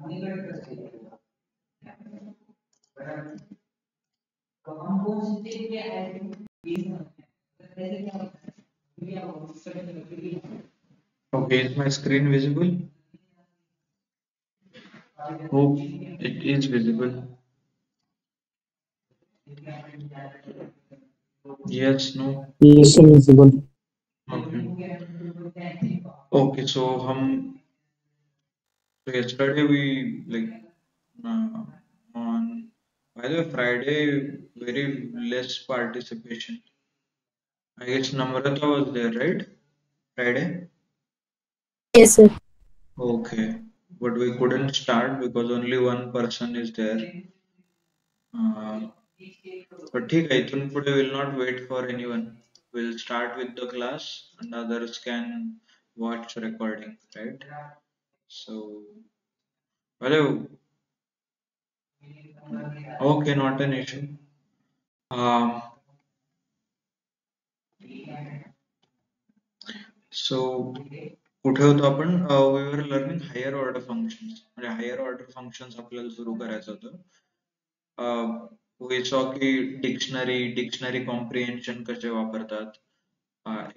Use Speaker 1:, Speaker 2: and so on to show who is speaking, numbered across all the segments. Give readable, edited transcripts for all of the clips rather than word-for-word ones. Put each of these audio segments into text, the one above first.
Speaker 1: Okay, is my screen visible? Hope it is visible. Yes, no.
Speaker 2: Yes, sir, visible.
Speaker 1: Okay. Okay, so so yesterday we like uh, on by the way, Friday very less participation. I guess Namrata was there, right? Friday.
Speaker 3: Yes, sir.
Speaker 1: Okay, but we couldn't start because only one person is there. Uh, but ठीक है, इथून पुढे will not wait for anyone. We'll start with the class and others can watch recording, right? So, hello. Okay, not an issue. Um, so कुठे होतो आपण? We were learning higher order functions. म्हणजे higher order functions आपल्याला सुरू करायचं होतं. We saw की dictionary comprehension कसे वापरतात.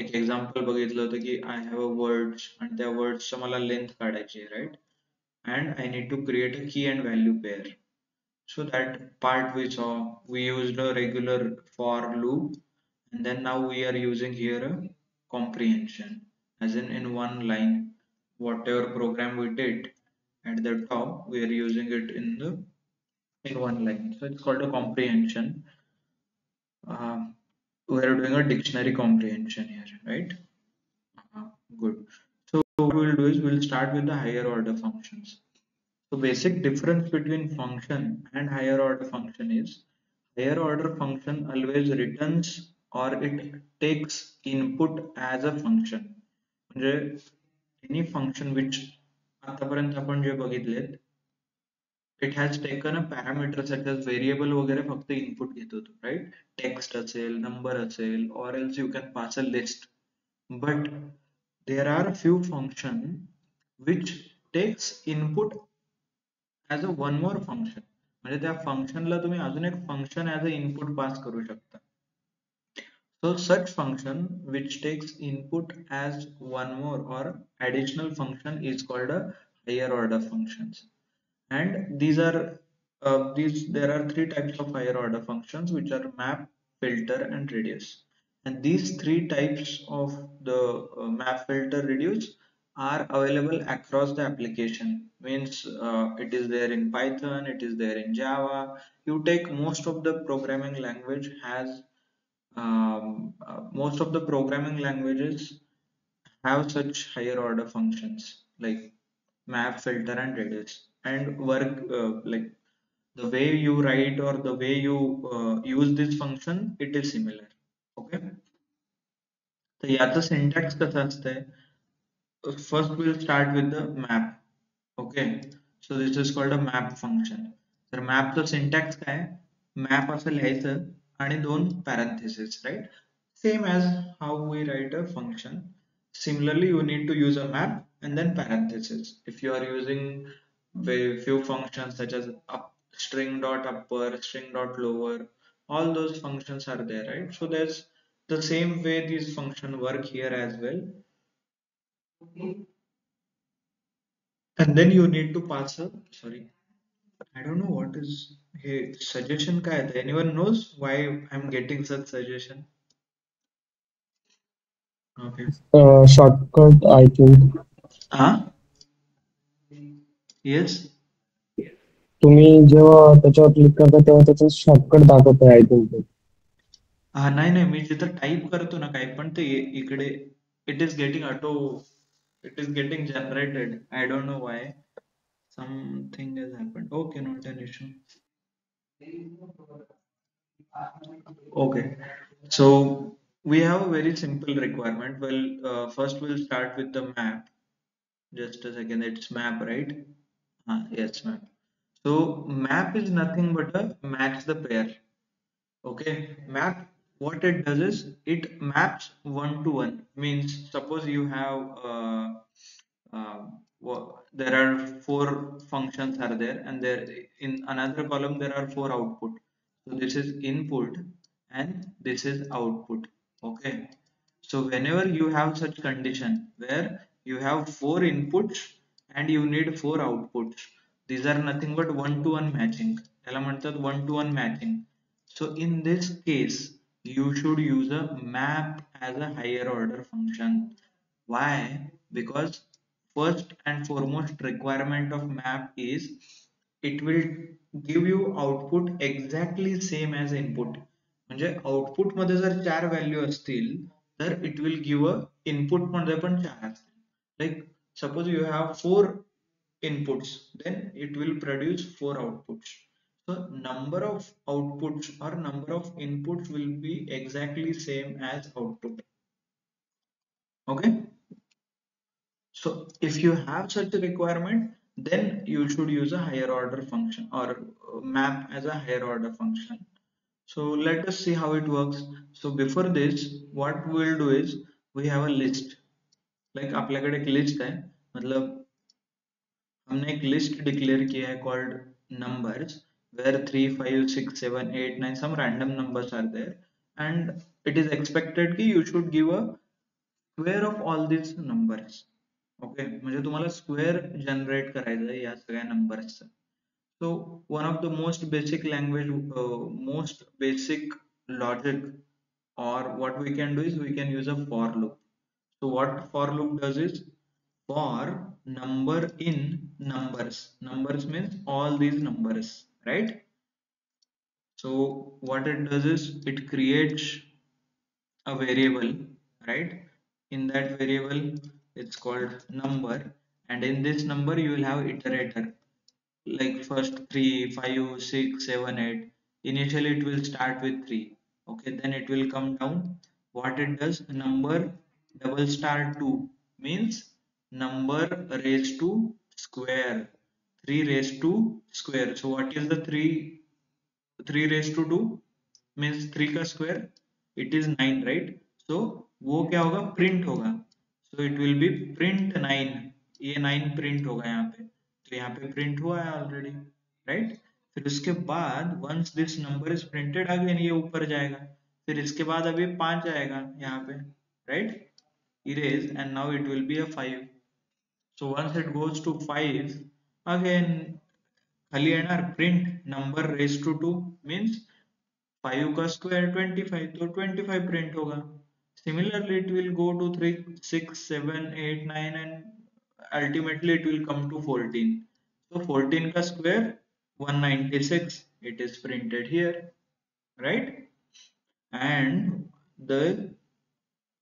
Speaker 1: एक एक्झाम्पल बघितलं होतं की आय हॅव अ वर्ड्स आणि त्या वर्ड्सचं मला लेंथ काढायची आहे, right? And I need to create a key and value pair. So that part we saw, we used a regular for loop, and then now we are using here a comprehension, as in one line, whatever program we did at the top, we are using it in one line. So it's called a comprehension. We are doing a dictionary comprehension here, right? Uh, Good. So what we'll do is we'll start with the higher order functions. So basic difference between function and higher order function is higher order function always returns or it takes input as a function. म्हणजे any function which आतापर्यंत आपण जे बघितलेत, it has taken a parameter such as variable वगैरे फक्त input घेत होतो, right? Text असेल, number असेल, or else you can pass a list. But there are few function which takes input as a one more function. म्हणजे त्या फंक्शनला तुम्ही अजून एक function as a input pass करू शकता. So such function which takes input as one more or additional function is called a higher order functions. And these there are three types of higher order functions, which are map, filter, and reduce. And these three types of the map, filter, reduce are available across the application. Means it is there in Python, it is there in Java. You take most of the programming language has most of the programming languages have such higher order functions like map, filter, and reduce, and work like the way you write or the way you use this function, it is similar. Okay, तर याचं syntax कसं असतंय? First we'll start with the map. Okay, so this is called a map function. तर map चं syntax काय? Map असं लिहायचं आणि दोन parentheses, right? Same as how we write a function. Similarly, you need to use a map and then parentheses. If you are using very few functions such as up, string dot upper, string dot lower, all those functions are there, right? So there's the same way these functions work here as well. And then you need to pass a, sorry, I don't know what is, hey, suggestion काय आहे? Anyone knows why I'm getting such suggestion? Okay.
Speaker 2: Shortcut, I think.
Speaker 1: Ah, yes.
Speaker 2: तुम्ही जेव्हा त्याच्यावर click करता तेव्हा त्याचं shortcut दाखवतोय I think.
Speaker 1: नाही नाही, मी जिथं टाईप करतो ना काही पण ते इकडे it is getting auto, it is getting generated. I don't know why. Something has happened. Okay, not an issue. Okay, so we have a very simple requirement. Well, first we'll start with the map. Just a second, it's map, right? Yes, map. So map is nothing but a match the pair. Okay, map. What it does is it maps one to one. Means suppose you have there are four functions are there, and there in another column there are four output. So this is input and this is output. Okay, so whenever you have such condition where you have four inputs and you need four outputs, these are nothing but one to one matching. त्याला म्हणतात one to one matching. So in this case you should use a map as a higher order function. Why? Because first and foremost requirement of map is it will give you output exactly same as input. म्हणजे output मध्ये जर चार value असतील तर it will give a input मध्ये पण चार असतील. Like suppose you have four inputs, then it will produce four outputs. So number of outputs or number of inputs will be exactly same as output. Okay, so if you have such a requirement, then you should use a higher order function or map as a higher order function. So let us see how it works. So before this, what we will do is we have a list. Like आपल्याकडे एक list है, मतलब हमने एक list declare किया है called numbers, where 3 5 6 7 8 9 some random numbers are there, and it is expected कि you should give a square of all these numbers. Okay, म्हणजे तुम्हाला स्क्वेअर जनरेट करायचं आहे या सगळ्या नंबर्सचं. So one of the most basic language, most basic logic, or what we can do is we can use a for loop. So what for loop does is for number in numbers. Numbers means all these numbers, right? So what it does is it creates a variable, right? In that variable it's called number, and in this number you will have iterator, like first 3 5 6 7 8. Initially it will start with 3. Okay, then it will come down. What it does, number double star 2 means number raised to square, 3 raised to square. So what is the 3 raised to 2 means 3 का square, it is 9, right? So वो क्या होगा, print होगा. So it will be print 9. ये 9 print होगा यहाँ पे, तो यहाँ पे print हुआ है already, right? फिर उसके बाद once this number is printed again ये ऊपर जाएगा, फिर इसके बाद अभी 5 आएगा यहाँ पे, right? Erase, and now it will be a 5. So once it goes to 5 again खाली येणार print number raised to 2 means 5 का square 25, तो 25 print होगा. Similarly it will go to 3 6 7 8 9 and ultimately it will come to 14. So 14 का square 196, it is printed here, right? And the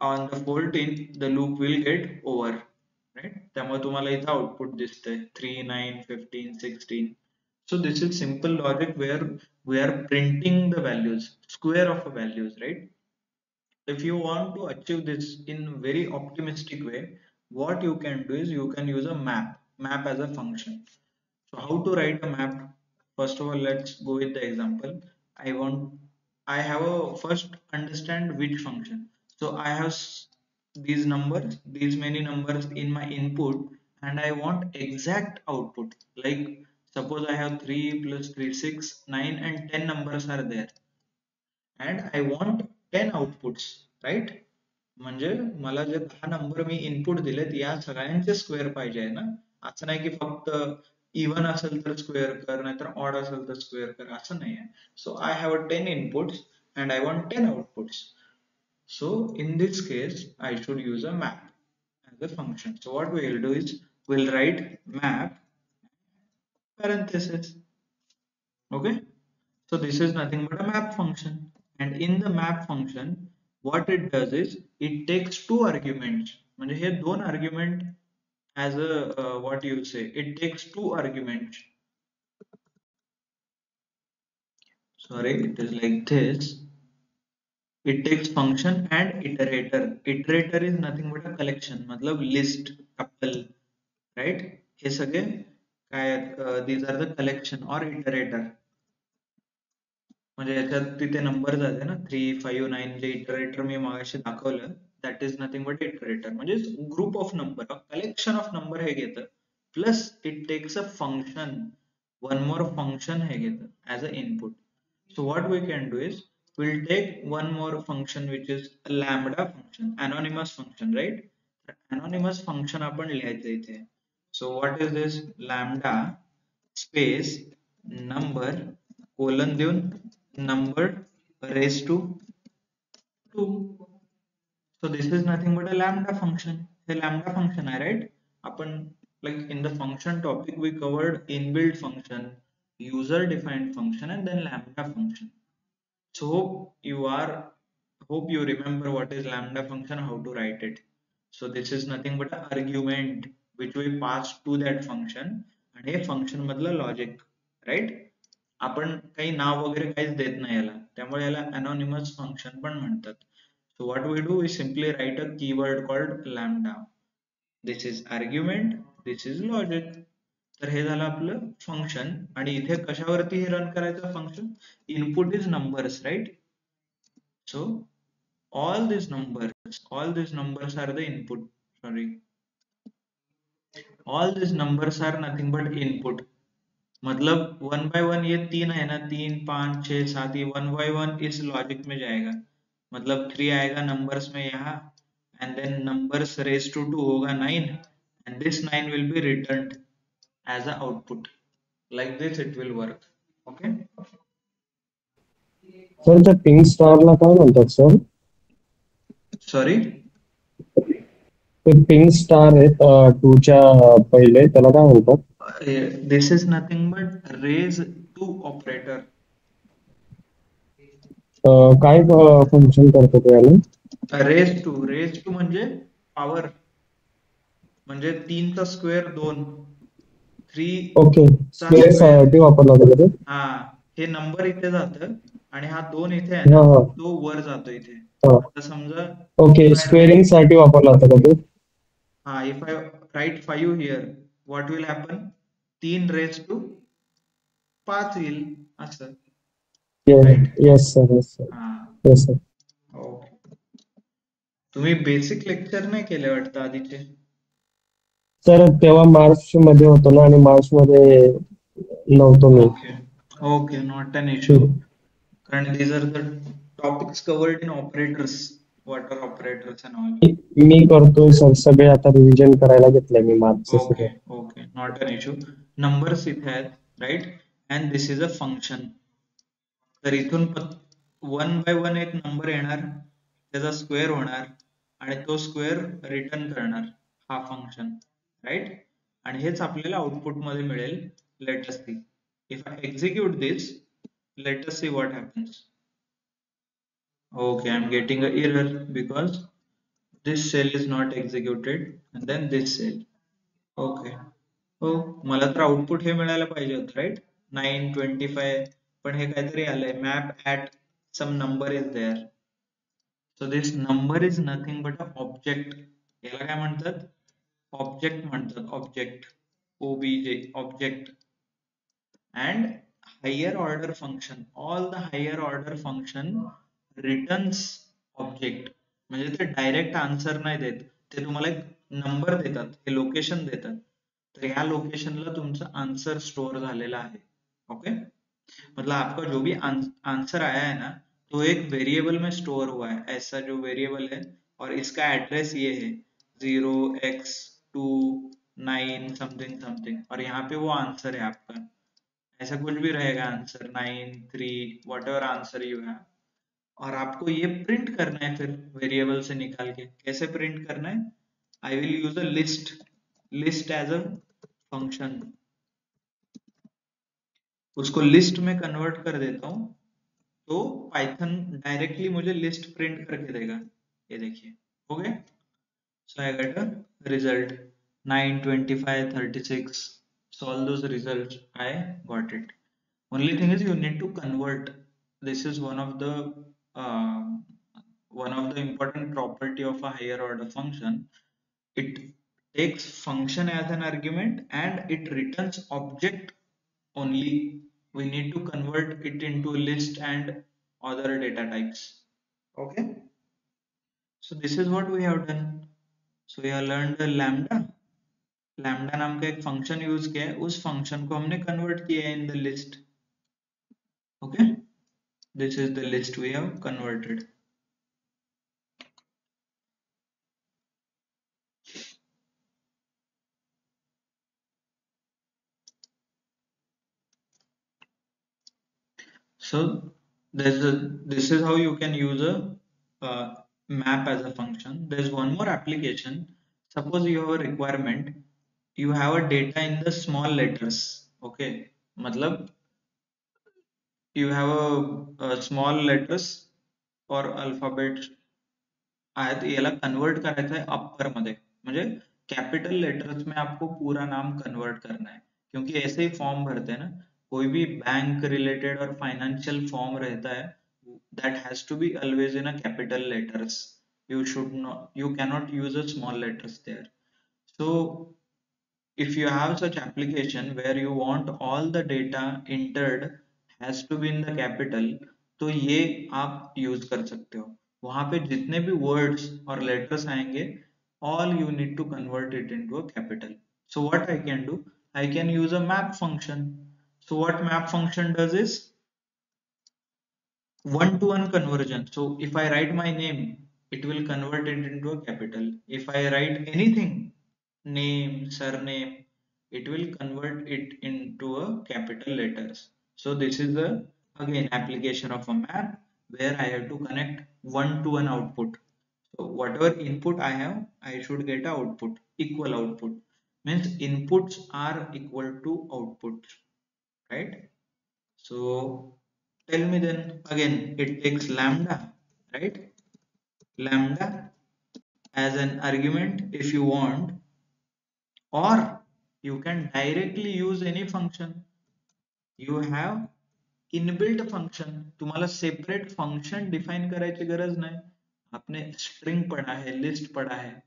Speaker 1: on the 14th the loop will get over, right? त्यामुळे तुम्हाला इथं output दिसतंय 3 9 15 16. So this is simple logic where we are printing the values, square of values, right? If you want to achieve this in very optimistic way, what you can do is you can use a map as a function. So how to write a map? First of all, let's go with the example. I have a first understand which function. So I have these numbers, these many numbers in my input, and I want exact output. Like suppose I have 3 plus 3 6 9 and 10 numbers are there, and I want 10 outputs, right? म्हणजे मला जे 10 number मी input दिलेत या सगळ्यांचे square पाहिजे आहे ना. असं नाही की फक्त इव्हन असेल तर स्क्वेअर कर, नाहीतर ऑड असेल तर स्क्वेअर कर, असं नाही आहे. So I have 10 inputs and I want 10 outputs. So in this case I should use a map as a function. So what we will do is we'll write map parenthesis. Okay, so this is nothing but a map function, and in the map function what it does is it takes two arguments. म्हणजे हे दोन argument as a what you say, it takes two arguments. Sorry, it is like this. It takes function and iterator. Iterator is nothing but a collection, मतलब list, tuple, right? हे सगळे काय these are the collection or iterator. म्हणजे याच्यात तिथे number जाते ना 3 5 9, जे iterator मी मगाशी दाखवलं, that is nothing but iterator. म्हणजे group of number, collection of number हे घेतं plus it takes a function, one more function हे घेतं as a input. So what we can do is we'll take one more function which is a lambda function, anonymous function, right? Anonymous function आपण लिहायचं इथे. So what is this? Lambda space number colon देऊन number raised to 2. So this is nothing but a lambda function. A lambda function, right? Upon like in the function topic we covered inbuilt function, user defined function, and then lambda function. So hope you remember what is lambda function, how to write it. So this is nothing but an argument which we pass to that function and hey function मधलं logic, right? आपण काही नाव वगैरे काहीच देत नाही याला, त्यामुळे याला anonymous function पण म्हणतात. So what we do is simply write a keyword called lambda. This is argument, this is logic. तर हे झालं आपलं फंक्शन आणि इथे कशावरती हे रन करायचं function? Input is numbers, right? So all these numbers are the input. Sorry, all these numbers are nothing but input. मतलब one by one ये तीन है ना, 3 5 6 7, ये वन बाय वन इस लॉजिक में जाएगा. मतलब 3 आएगा नंबर्स में यहाँ, and then numbers raised to 2 होगा 9, and this 9 will be returned as a output. Like this it will work. Okay.
Speaker 2: Sir त्या पिंक स्टारला काय म्हणतात सर?
Speaker 1: Sorry.
Speaker 2: ते पिंक स्टार आहेत 2 च्या पहिले, त्याला काय म्हणतात?
Speaker 1: This is nothing but raise to operator.
Speaker 2: काय फंक्शन करतो ते याला?
Speaker 1: रेज टू म्हणजे पॉवर, म्हणजे 3 चा स्क्वेअर 2, 3
Speaker 2: ओके,
Speaker 1: चा
Speaker 2: स्क्वेअर
Speaker 1: स्क्वेअर.
Speaker 2: साठी वापरला जातो ते.
Speaker 1: हा, हे नंबर इथे जातं आणि हा 2 इथे आहे
Speaker 2: हा
Speaker 1: ना,
Speaker 2: हा
Speaker 1: तो वर जातो इथे.
Speaker 2: हा.
Speaker 1: आता समजा
Speaker 2: okay,
Speaker 1: if I
Speaker 2: squaring
Speaker 1: write,
Speaker 2: साठी वापरला जातो का ते?
Speaker 1: हा, if I write 5 here, what will happen? 3 raised to 5 येईल असं, राईट?
Speaker 2: येस सर, येस सर,
Speaker 1: हा,
Speaker 2: येस सर.
Speaker 1: ओके. तुम्ही बेसिक लेक्चर नाही केले वाटतं आधीचे?
Speaker 2: सर तेव्हा मार्च मध्ये होतो ना, आणि मार्च मध्ये नव्हतो मी.
Speaker 1: Okay, not an issue. कारण these are the topics covered in operators, what are operators and all.
Speaker 2: मी करतोय सर, सगळे आता रिव्हिजन करायला घेतलंय मी मार्चचं
Speaker 1: Okay,
Speaker 2: सगळं.
Speaker 1: okay, not an issue. Numbers इथे आहेत, right? And this is a function. तर इथून वन बाय वन एक नंबर येणार, त्याचा स्क्वेअर होणार आणि तो स्क्वेअर रिटर्न करणार, हा फंक्शन, राईट? आणि हेच आपल्याला आउटपुट मध्ये मिळेल. Let us see if I execute this, let us see what happens. Okay, I'm getting an error because this cell is not executed and then this cell. Okay. हो, मला तर output हे मिळायला पाहिजे होतं, राईट? 925, पण हे काहीतरी आलंय, map at some number is there. So this number is nothing but a object. याला काय म्हणतात? ऑब्जेक्ट म्हणतात, object, OBJ, object. And higher order function, all the higher order function returns object. म्हणजे ते डायरेक्ट आन्सर नाही देत, ते तुम्हाला एक नंबर देतात, हे लोकेशन देतात. तर ह्या लोकेशनला तुमचा आंसर स्टोअर झालेला आहे. ओके, मतलब आपका जो भी आंसर आया है ना, तो एक वेरिएबल में स्टोर हुआ है. ऐसा जो वेरिएबल है और इसका एड्रेस ये है 0x29 समथिंग समथिंग, और यहाँ पे वो आंसर है आपका. ऐसा कुछ भी रहेगा answer, 9 3 what ever answer you है. और आपको ये प्रिंट करना है फिर वेरिएबल से निकाल के. कैसे प्रिंट करना है? I will use a list as a function. उसको लिस्ट में कन्वर्ट कर देता हूं, तो पाइथन डायरेक्टली मुझे लिस्ट प्रिंट करके देगा. ये देखिए, हो गया. So I get a result 9 25 36. So all those results I got it. Only thing is you need to convert. This is uh, one of the important property of a higher order function. It takes function as an argument and it returns object only. We need to convert it into list and other data types. Okay. So this is what we have done. So we have learned the lambda, lambda नाम का एक function use किया है, उस function को हमने convert किया है in the list. Okay, this is the list we have converted. So this is how you can use a map as a function. There's one more application. Suppose you have a requirement, you have a data in the small letters. Okay, matlab you have a small letters or alphabet आहेत, याला convert करायचं आहे अपर मध्ये, म्हणजे capital letters में आपको पूरा नाम कन्वर्ट करना है. क्योंकि ऐसे ही फॉर्म भरते हैं ना, कोई भी बैंक रिलेटेड और फाइनेंशियल फॉर्म रहता है, that has to be always in a capital letters. You cannot use a small letters there. So if you have such application where you want all the data entered has to be in the capital, तो ये आप use कर सकते हो. वहां पे जितने भी words और letters आएंगे, all you need to convert it into a capital. So what I can do, I can use a map function. So what map function does is one-to-one conversion. So if I write my name, it will convert it into a capital. If I write anything, name, surname, it will convert it into a capital letters. So this is the again application of a map where I have to connect one-to-one output. So whatever input I have, I should get a output, equal output. Means inputs are equal to outputs, right? So tell me then again, it takes lambda, right? Lambda as an argument if you want, or you can directly use any function. You have inbuilt function, तुम्हाला separate function define करायची गरज नाही. आपने string पढ़ा है, list पढ़ा है,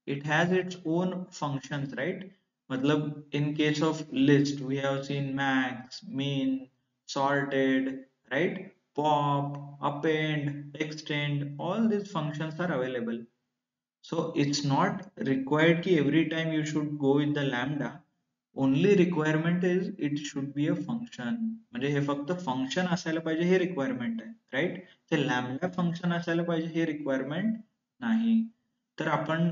Speaker 1: it has its own functions, right? मतलब in case of list we have seen max, min, sorted, right? Pop, append, extend, all these functions are available. So it's not required कि every time you should go with the lambda. Only requirement is it should be a function. म्हणजे हे फक्त function असायला पाहिजे हे requirement आहे, right? ते lambda function असायला पाहिजे हे requirement नाही. तर आपण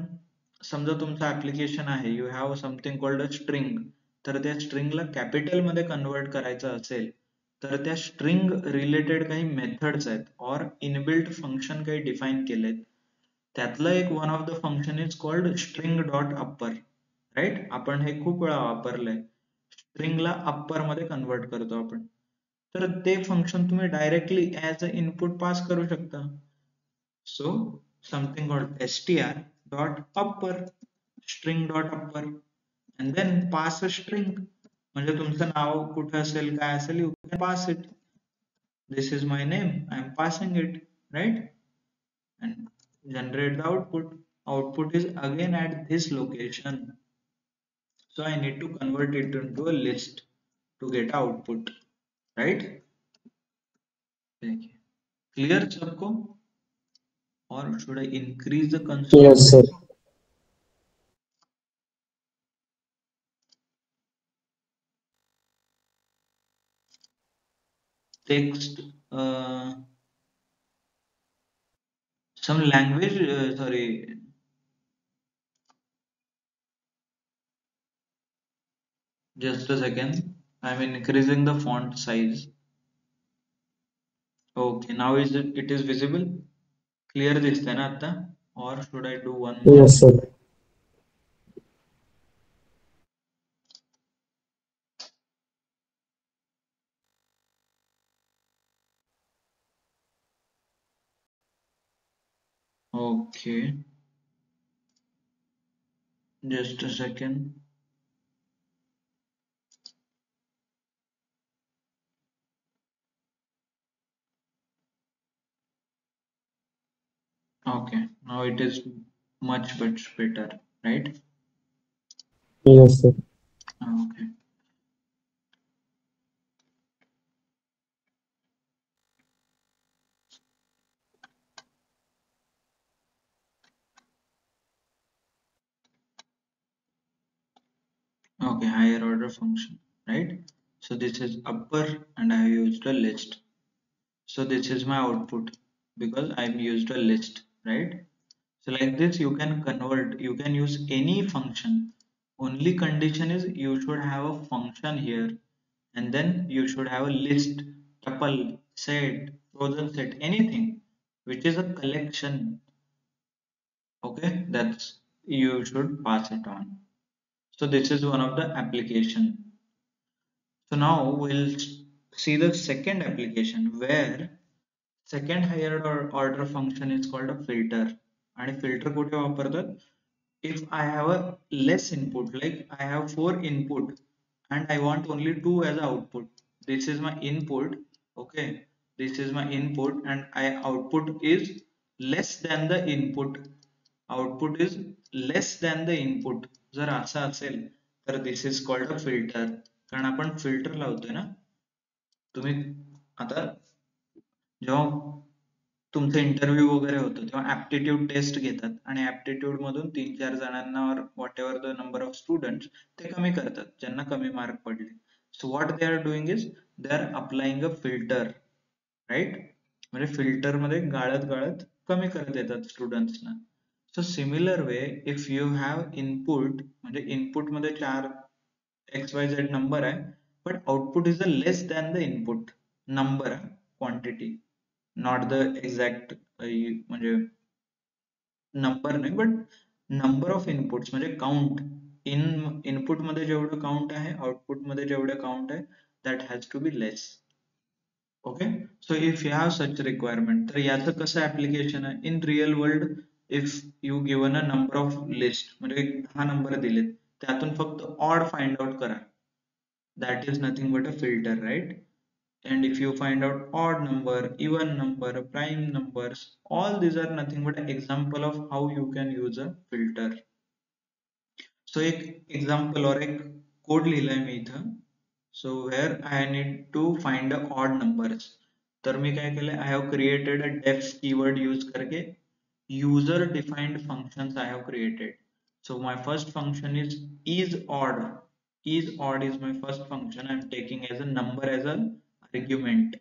Speaker 1: समजा तुमचं ऍप्लिकेशन आहे, you have something called a string, तर त्या स्ट्रिंगला कॅपिटल मध्ये कन्वर्ट करायचं असेल तर त्या स्ट्रिंग रिलेटेड काही मेथड्स आहेत और इनबिल्ट फंक्शन काही डिफाइन केलेत. त्यातलं एक one of the function is called string dot upper, right? आपण हे खूप वेळा वापरलंय. स्ट्रिंगला अप्पर मध्ये कन्वर्ट करतो आपण, तर ते फंक्शन तुम्ही directly as a input pass करू शकता. So something called str dot upper, string dot upper, and then pass a string. म्हणजे तुमचं नाव कुठं असेल काय असेल, you can pass it. This is my name, I am passing it, right? And generate the output. Output is again at this location. So I need to convert it into a list to get output, right? Clear सबको? Or should I increase the console?
Speaker 2: Yes, sir.
Speaker 1: Text, some language, sorry, just a second. I'm increasing the font size. Okay, now it is visible? Clear दिसतंय ना आता? Or should I do one more?
Speaker 2: Yes, sir.
Speaker 1: Okay, just a second. Okay, now it is much better, right?
Speaker 2: Yes, sir.
Speaker 1: Okay. Okay, higher order function, right? So this is upper and I have used a list. So this is my output because I've used a list, right? So like this you can convert, you can use any function. Only condition is you should have a function here, and then you should have a list, tuple, set, frozen set, anything which is a collection. Okay, that's you should pass it on. So this is one of the application. So now we'll see the second application where second higher order function is called a filter. And filter कुठे वापरतात? If I have a less input, like I have 4 input and I want only 2 as output. This is my input, okay? This is my input and I output is less than the input. Output is less than the input. जर असं असेल तर this is called a filter. कारण आपण filter लावतोय ना. तुम्ही आता जेव्हा तुमचं इंटरव्ह्यू वगैरे होतो तेव्हा ऍप्टिट्यूड टेस्ट घेतात आणि ऍप्टिट्यूड मधून 3-4 जणांना or whatever the number of students ते कमी करतात ज्यांना कमी मार्क पडले. So what they are doing is they are applying a filter, right? म्हणजे फिल्टर मध्ये गाळत गाळत कमी करत येतात स्टुडंट्सना. So similar way if you have input, म्हणजे इनपुट मध्ये 4 XYZ नंबर आहे but output is a less than the input number, quantity, not the exact म्हणजे नंबर नाही but number of inputs म्हणजे count. इनपुट मध्ये जेवढं काउंट आहे output मध्ये जेवढं काउंट आहे that has to be less. Okay, so if you have such requirement तर याचं कसं application आहे in real world. If you given a number of list म्हणजे 10 नंबर दिलेत त्यातून फक्त odd find out करा, that is nothing but a filter, right? And if you find out odd number, even number, prime numbers, all these are nothing but an example of how you can use a filter. So एक example or एक code लिहिलाय मी इथं. So where I need to find the odd numbers. तर मी काय केलंय, I have created a def keyword use करके user defined functions I have created. So my first function is odd. Is odd is my first function. I'm taking as a number as an argument.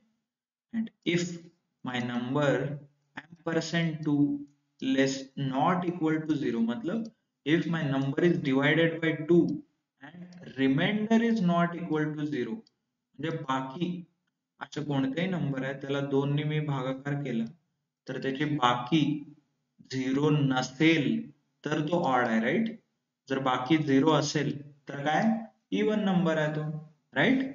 Speaker 1: And if my number ampersand 2 less not equal to 0, मतलब if my number is divided by 2 and remainder is not equal to 0, म्हणजे बाकी असे कोणतेही number आहे त्याला 2 ने मी भागाकार केला तर त्याची बाकी 0 नसेल तर तो ऑड आहे, राईट? जर बाकी 0 असेल तर काय इवन नंबर आहे तो, right?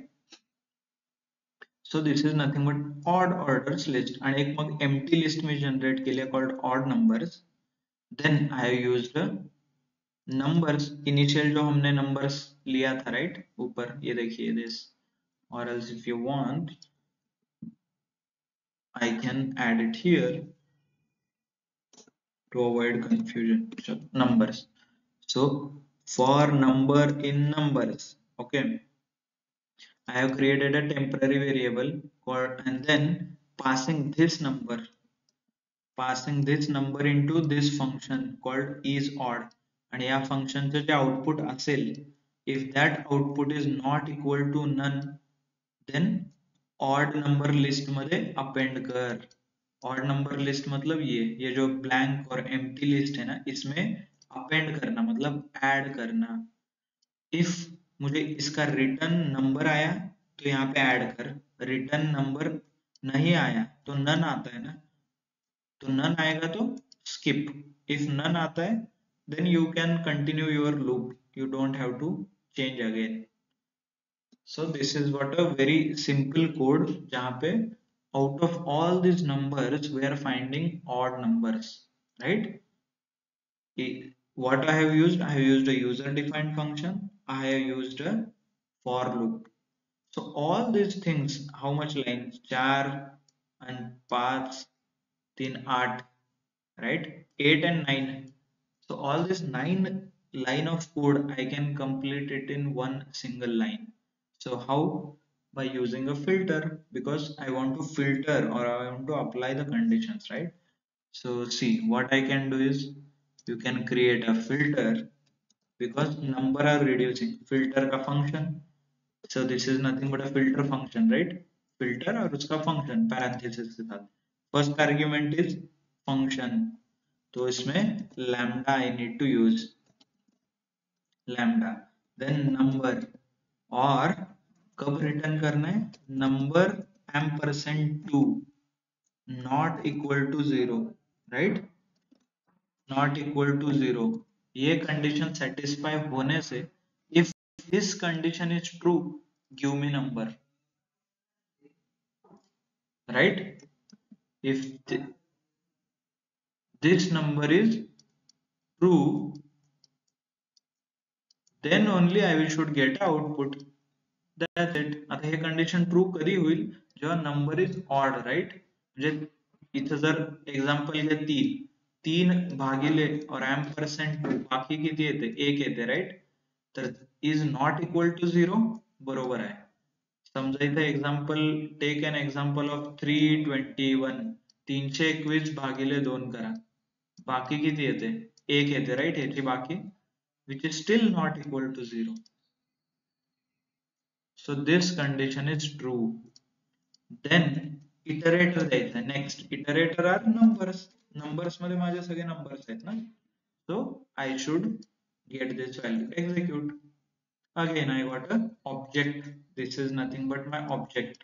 Speaker 1: So this is nothing but odd orders list. And एक मग empty list में generate के लिए called odd numbers. Then I have used numbers. Initial जो हमने numbers लिया था, right? ऊपर ये देखिए this. Or else if you want, I can add it here to avoid confusion. So numbers. So for number in numbers, okay. I have created a temporary variable called and then passing this number into this function called isOdd. And या function चे जे output असेल, if that output is not equal to none, then odd number list मध्ये append कर. odd number list मतलब ये जो blank और empty list है ना, इसमें append करना मतलब add करना. if मुझे इसका रिटर्न नंबर आया तो यहाँ पे ऐड कर, रिटर्न नंबर नहीं आया तो नन आता है ना, तो नन आएगा तो skip. if none आता है then you can continue your loop, you don't have to change again. So this is what a very simple code जहाँ पे out of all these numbers we are finding odd numbers, right? What I have used, I have used a user defined function, I have used a for loop. So all these things, how much lines? 4 and 5, 3, 8, right? 8 and 9. So all this 9 line of code I can complete it in one single line. So how? By using a filter, because I want to filter or I want to apply the conditions, right? So see what I can do is you can create a filter because number are reducing. Filter का function, so this is nothing but a filter function, right? Filter और उसका function parenthesis के साथ. First argument is function, तो इसमें lambda I need to use lambda, then number, और कब return करना है, number %2 not equal to 0, right? Not equal to 0, ये कंडीशन सेटिस्फाई होने से if this condition is true, give me number, right? If this number is true, then only I will should get output. That's it. आता हे condition true कधी होईल, जेव्हा number is odd, right? म्हणजे इथं जर example घ्या 3 भागिले और %2 बाकी किती येते, 1 येते, राईट? तर इज नॉट इक्वल टू 0 बरोबर आहे. समजा इथे example, take an example of 321, 321 भागिले 2 करा, बाकी किती येते, 1 येते, राईट? याची बाकी, which is still not equal to 0. So this condition is true. Then iterator द्यायचा. Next iterator are numbers. Numbers मध्ये माझे सगळे numbers आहेत ना. So I should get this value. Execute. Again I got a object. This is nothing but my object.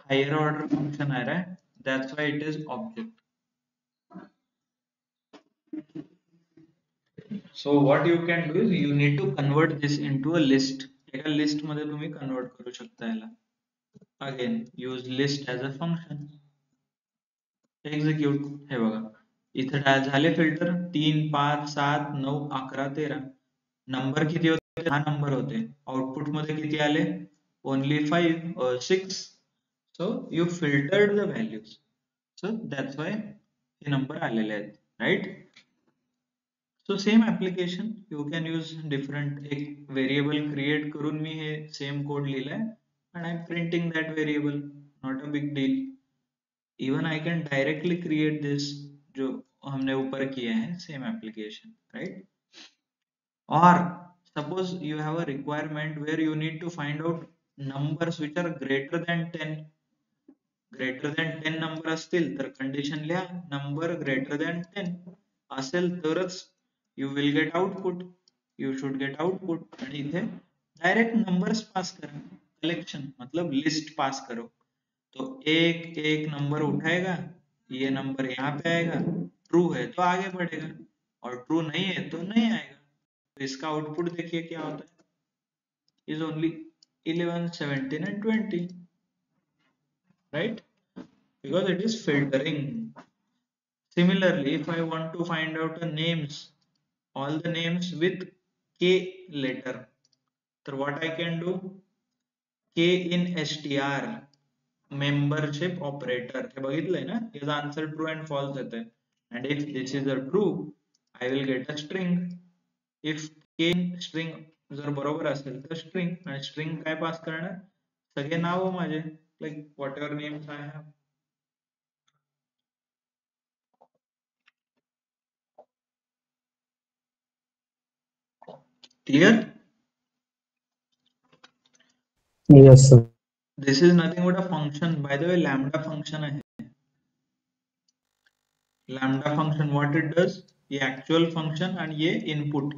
Speaker 1: Higher order function आ रहा है. That's why it is object. So what you can do is you need to convert this into a list. एका list मध्ये तुम्ही convert करू शकता याला. Again use list as a function. Execute. हे बघा इथे झाले फिल्टर 3, 5, 7, 9, 11, 13. नंबर किती होते, 10 नंबर होते. आउटपुट मध्ये किती आले, only 6. So you filtered the values. So that's why हे नंबर आलेले आहेत, right? So same application you can use different, एक variable create करून मी हे same code लिहिलाय and I'm printing that variable, not a big deal. Even I can directly create this जो हमने ऊपर किया है same application, right? Or suppose you have a requirement where you need to find out numbers which are greater than 10. Greater than 10 number असतील तर condition लिहा number greater than 10 असेल तरच you will get output, you should get output. आणि इथे direct numbers पास करा, collection मतलब list पास करो, तो एक एक नंबर उठाएगा, ये नंबर यहाँ पे आएगा, ट्रू है तो आगे बढ़ेगा और ट्रू नहीं है तो नहीं आएगा. तो इसका आउटपुट देखिए क्या होता है, is only 11, 17 and 20, right? Because it is filtering. Similarly, if I want to find out the names, all the names with K letter, so what I can do, K in str membership operator, हे बघितलंय ना, याचा answer true and false येतंय. and if this is a true, I will get a string. if K string जर बरोबर असेल तर string, आणि string काय पास करणार, सगळे नाव माझे, like whatever names I have. Clear?
Speaker 2: Yes, sir.
Speaker 1: This is nothing but a function. By the way, lambda function है. Lambda function what it does, ये actual function and ये input.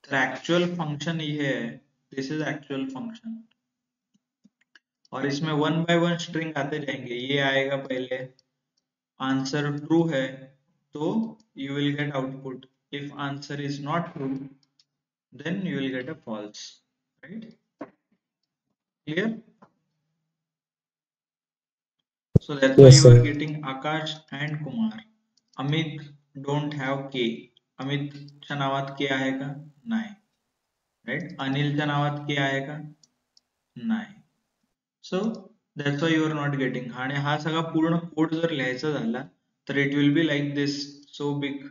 Speaker 1: तो actual function ये है, this is actual function. और इसमें 1 by 1 string आते जाएंगे. ये आएगा पहले, answer true है तो you will get output. If answer is not true, then you will get a false. Right? Clear? So that's why
Speaker 2: Yes,
Speaker 1: you are
Speaker 2: sir.
Speaker 1: getting Akash and Kumar. Amit don't have K. Amit च्या नावात K आहे का, नाही, right? Anil च्या नावात K आहे का, नाही. So that's why you are not getting. आणि हा सगळा पूर्ण कोड जर लिहायचा झाला तर it will be like this, so big.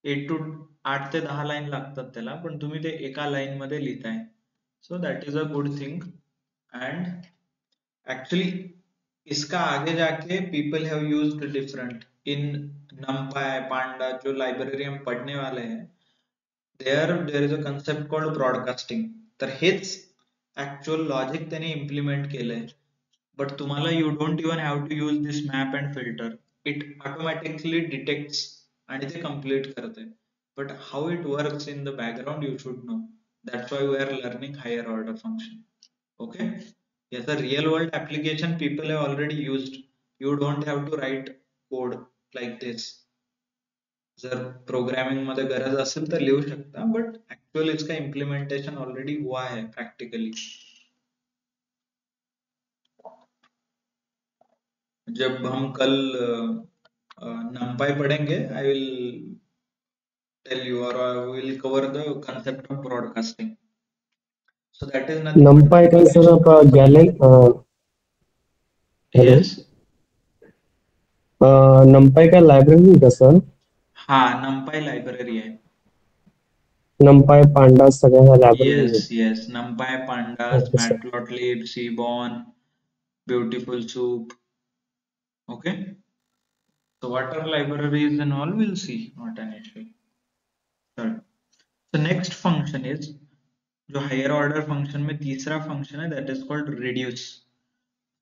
Speaker 1: 8 ते 10 लाईन लागतात त्याला, पण तुम्ही ते एका लाईन मध्ये लिहिताय. So that is a good thing. And actually इसका आगे जाके people have used different in NumPy, Panda, जो लाइब्रेरी हम पढ़ने वाले हैं, there is a concept called broadcasting. तर हेच actual logic त्याने implement केलंय. But तुम्हाला you don't even have to use this map and filter. It automatically detects आणि ते complete करते. But how it works in the background you should know. That's why we are learning higher order function. Okay? याचा real world application people have already used. You don't have to write code like this. जर programming मध्ये गरज असेल तर लिहू शकता but actually इसका implementation already हुआ है प्रैक्टिकली. जब हम कल numpy पढ़ेंगे आई विल टेल यू और I will cover the concept of broadcasting. So that is nothing but
Speaker 2: नंपाय काय सर आप गॅलेन हॅलो
Speaker 1: yes.
Speaker 2: नंपाय काय लायब्ररी आहे का सर?
Speaker 1: हा numpy लायब्ररी आहे.
Speaker 2: नंपाय पांडा सगळ्या ह्या लायब्ररी
Speaker 1: yes
Speaker 2: आहेत.
Speaker 1: yes numpy pandas
Speaker 2: okay sir.
Speaker 1: matplotlib seaborn beautiful soup. Okay, so what are libraries and all we'll see, not an issue. Sure. The next function is जो higher order function में तीसरा function है that is called reduce.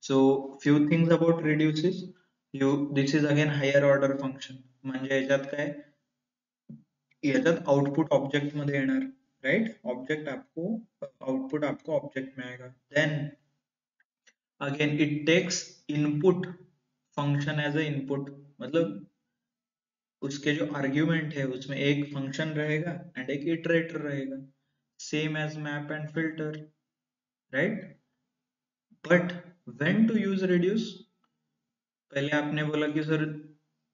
Speaker 1: So few things about reduce is this is again higher order function. म्हणजे याच्यात काय याच्यात output object मध्ये येणार right, object आपको output आपको object में आएगा. Then again it takes input function as a input. मतलब उसके जो आर्ग्यूमेंट है उसमें एक फंक्शन रहेगा एंड एक इटरेटर रहेगा, same as map and filter right. But when to use reduce, पहले आपने बोला कि सर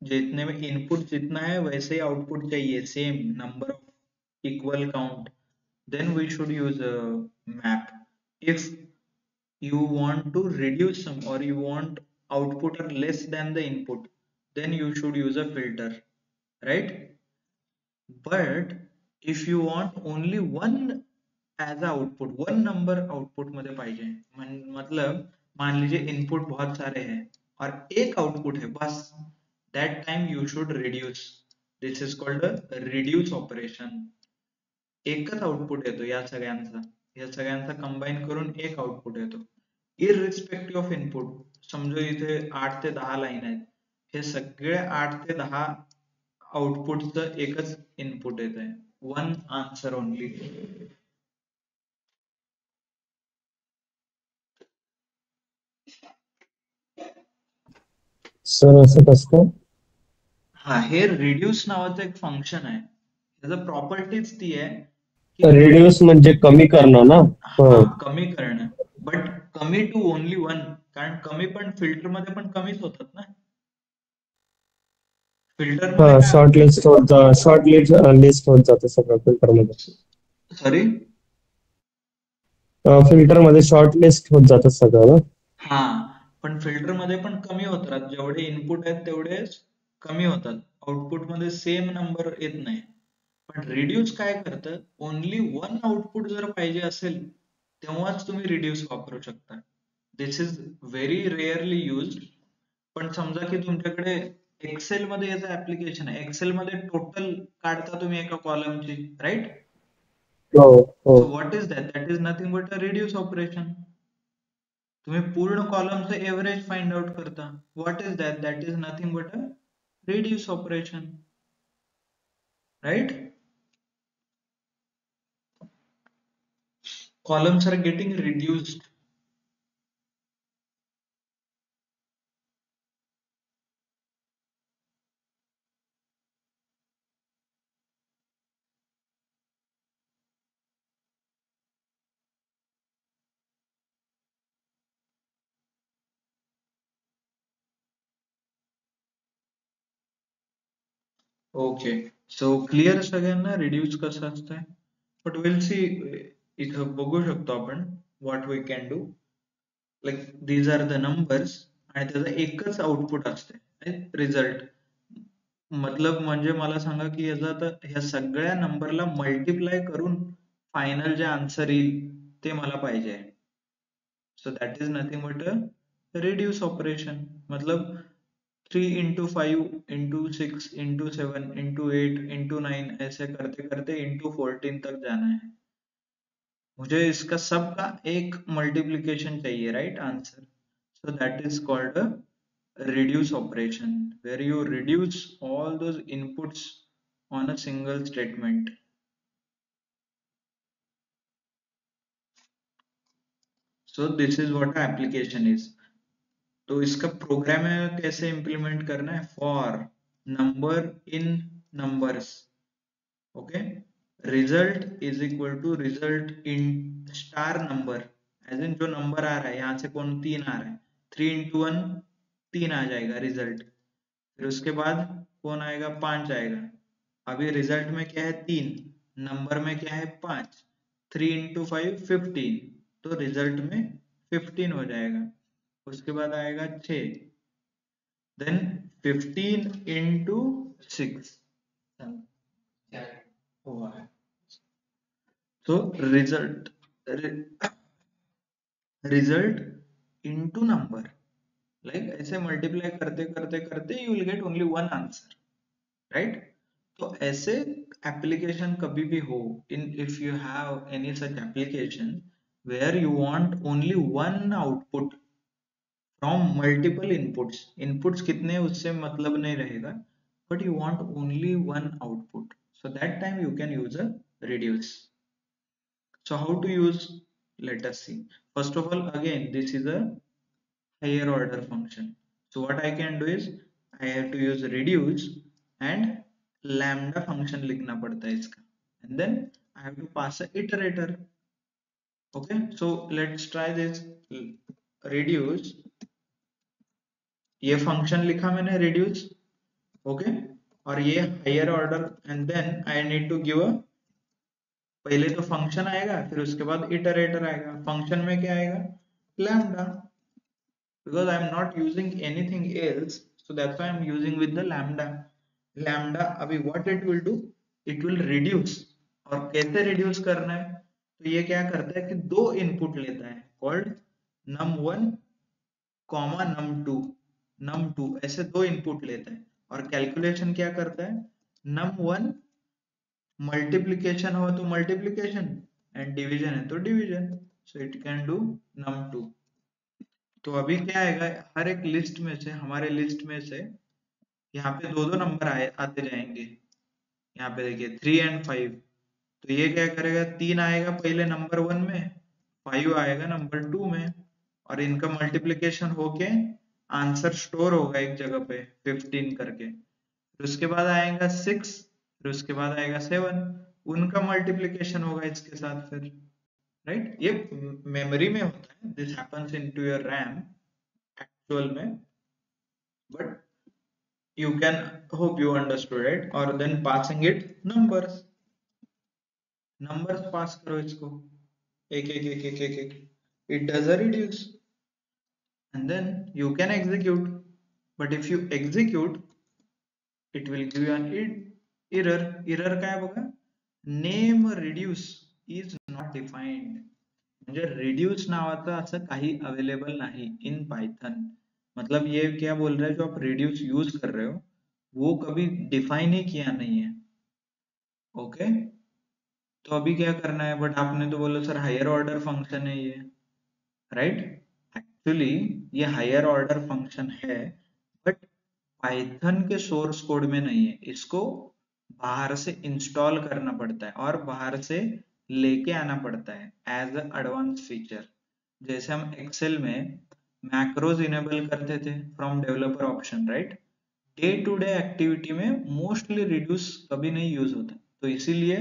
Speaker 1: जितने में इनपुट जितना है वैसे ही आउटपुट चाहिए, same number of equal count, then we should use a map. If you want to reduce some or you want output are less than the input, then you should use a filter, right? But if you want only one as a output, one number output मध्ये पाहिजे, मतलब मान लीजिए input बहुत सारे हैं और एक आउटपुट है बस, that time you should reduce. This is called a reduce operation. एकच आउटपुट येतो या सगळ्यांचा कंबाईन करून एक आउटपुट येतो इररिस्पेक्टिव्ह ऑफ इनपुट. समजो इथे 8 ते 10 लाईन आहेत, हे सगळे 8 ते 10 आउटपुटचं एकच इनपुट येत आहे, वन आन्सर ओनली.
Speaker 2: सर असं कसं काय?
Speaker 1: हा, हे रिड्यूस नावाचं एक फंक्शन आहे, त्याचं प्रॉपर्टीज ती आहे की
Speaker 2: रिड्यूस म्हणजे कमी करणं ना?
Speaker 1: हा कमी करणं, बट कमी टू ओनली वन. कारण कमी पण फिल्टर मध्ये पण कमीच होतात ना. फिल्टर मध्ये काय
Speaker 2: शॉर्ट लिस्ट होत जातं सगळं फिल्टर मध्ये.
Speaker 1: सॉरी
Speaker 2: फिल्टर मध्ये शॉर्ट लिस्ट होत जातं सगळं ना?
Speaker 1: हा, पण फिल्टर मध्ये पण कमी होतात, जेवढे इनपुट आहेत तेवढे कमी होतात, आउटपुट मध्ये सेम नंबर येत नाही. पण रिड्यूस काय करतं, ओनली वन आउटपुट जर पाहिजे असेल तेव्हाच तुम्ही रिड्यूस वापरू शकता. This is very rarely used. पण समजा की तुमच्याकडे एक्सेल मध्ये याचं ऍप्लिकेशन आहे, एक्सेल मध्ये टोटल काढता तुम्ही एका कॉलमची, राईट?
Speaker 2: हो हो.
Speaker 1: So what is that? That is nothing but a reduce operation. तुम्ही पूर्ण कॉलमचं एव्हरेज फाइंड आउट करता, what is that? That is nothing but a reduce operation, right? Columns are getting reduced. Okay, so clear सगळ्यांना reduce कसं असतंय? But will see, इथं बघू शकतो आपण what we can do. Like these are the numbers आणि त्याचं एकच आउटपुट असते रिझल्ट. मतलब म्हणजे मला सांगा की याचा आता ह्या सगळ्या नंबरला मल्टिप्लाय करून फायनल जे आन्सर येईल ते मला पाहिजे आहे. So that is nothing but a reduce operation. मतलब 3 into 5 into 6 into 7 into 8 into 9 ऐसे करते करते into 14 तक जाना है। मुझे इसका सबका एक मल्टीप्लिकेशन चाहिए, right answer. So that is called a reduce operation, where you reduce all those inputs on a single statement. So this is what application is. तो इसका प्रोग्राम है कैसे इंप्लीमेंट करना है, for number in numbers, okay, result is equal to result in star number, as in जो number आ रहा है यहाँ से कौन 3 आ रहा है, 3 into 1 3 आ जाएगा रिजल्ट, फिर उसके बाद कौन आएगा 5 आएगा, अभी रिजल्ट में क्या है 3, नंबर में क्या है 5, 3 into 5 15, तो रिजल्ट में 15 हो जाएगा। उसके बाद आएगा 6, देन 15 into 6 हुआ है। तो result result into number, like ऐसे मल्टीप्लाई करते करते करते you will get only one answer, right. तो ऐसे एप्लीकेशन कभी भी हो, in if you have any such application where you want only one output from multiple inputs कितने उससे मतलब नहीं रहेगा, but you want only one output, so that time you can use a reduce. So how to use, let us see. First of all, again this is a higher order function, so what I can do is I have to use reduce and lambda function लिखना पड़ता है इसका, and then I have to pass a iterator. Okay, so let's try this. Reduce, ये function लिखा मैंने reduce, ओके, और ये higher order, and then I need to give a, पहले तो फंक्शन आएगा फिर उसके बाद इटरेटर आएगा, फंक्शन में क्या आएगा lambda, because I am not using anything else, so that's why I am using with the lambda अभी what it will do, it will reduce, और कैसे reduce करना है, तो ये क्या करता है कि दो इनपुट लेता है called num1 कॉमा num2 ऐसे दो इनपुट लेता है, और कैलकुलेशन क्या करता है, num1 मल्टीप्लीकेशन हो तो मल्टीप्लीकेशन एंड डिवीजन है तो division, so it can do num2। तो अभी क्या आएगा, हर एक लिस्ट में से, हमारे लिस्ट में से यहाँ पे दो दो नंबर आते जाएंगे, यहाँ पे देखिए 3 and 5, तो ये क्या करेगा, 3 आएगा पहले नंबर 1 में, 5 आएगा नंबर 2 में, और इनका मल्टीप्लीकेशन होके आंसर स्टोर होगा एक जगह पे 15 करके, फिर उसके बाद आएगा 6, फिर उसके बाद आएगा 7, उनका मल्टीप्लीकेशन होगा इसके साथ फिर, राइट। ये मेमोरी में होता है, this happens into your RAM actual में, but you can, hope you understood it, or then passing it numbers pass करो इसको, एक एक एक एक एक एक, it does a reduce, and then you can execute, but if you execute it will give you an error काय बघा, name reduce is not defined, म्हणजे reduce नावाचं असं काही अवेलेबल नाही इन पायथन, मतलब ये क्या बोल रहा है, जो आप reduce यूज कर रहे हो वो कभी डिफाइन ही किया नहीं है, ओके। तो अभी क्या करना है, बट आपने तो बोला सर हायर ऑर्डर फंक्शन है ये, राइट, एक्चुअली ये हायर ऑर्डर फंक्शन है, बट पाइथन के सोर्स कोड में नहीं है, इसको बाहर से इंस्टॉल करना पड़ता है और बाहर से लेके आना पड़ता है एज अ एडवांस फीचर, जैसे हम एक्सेल में मैक्रोज इनेबल करते थे from developer option, right, day to day activity में मोस्टली रिड्यूस कभी नहीं यूज होता, तो इसीलिए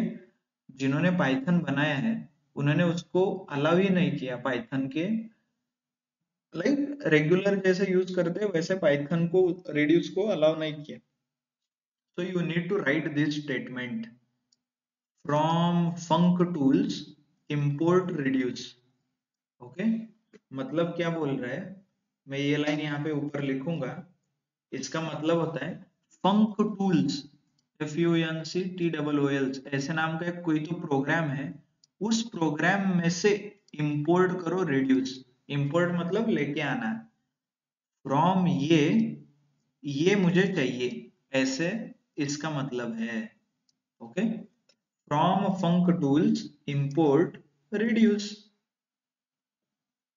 Speaker 1: जिन्होंने पाइथन बनाया है उन्होंने उसको अलाउ ही नहीं किया, पाइथन के लाइक रेगुलर जैसे यूज करते हैं वैसे पाइथन को रिड्यूस को अलाउ नहीं किया, so you need to write this statement from functools import reduce, okay. मतलब क्या बोल रहा है, मैं ये लाइन यहाँ पे ऊपर लिखूंगा, इसका मतलब होता है functools, FUNCTOOLs ऐसे नाम का कोई तो प्रोग्राम है, उस प्रोग्राम में से इंपोर्ट करो रिड्यूस, इंपोर्ट मतलब लेके आना, फ्रॉम ये ये मुझे चाहिए, ऐसे इसका मतलब है। Okay, from funk tools import reduce.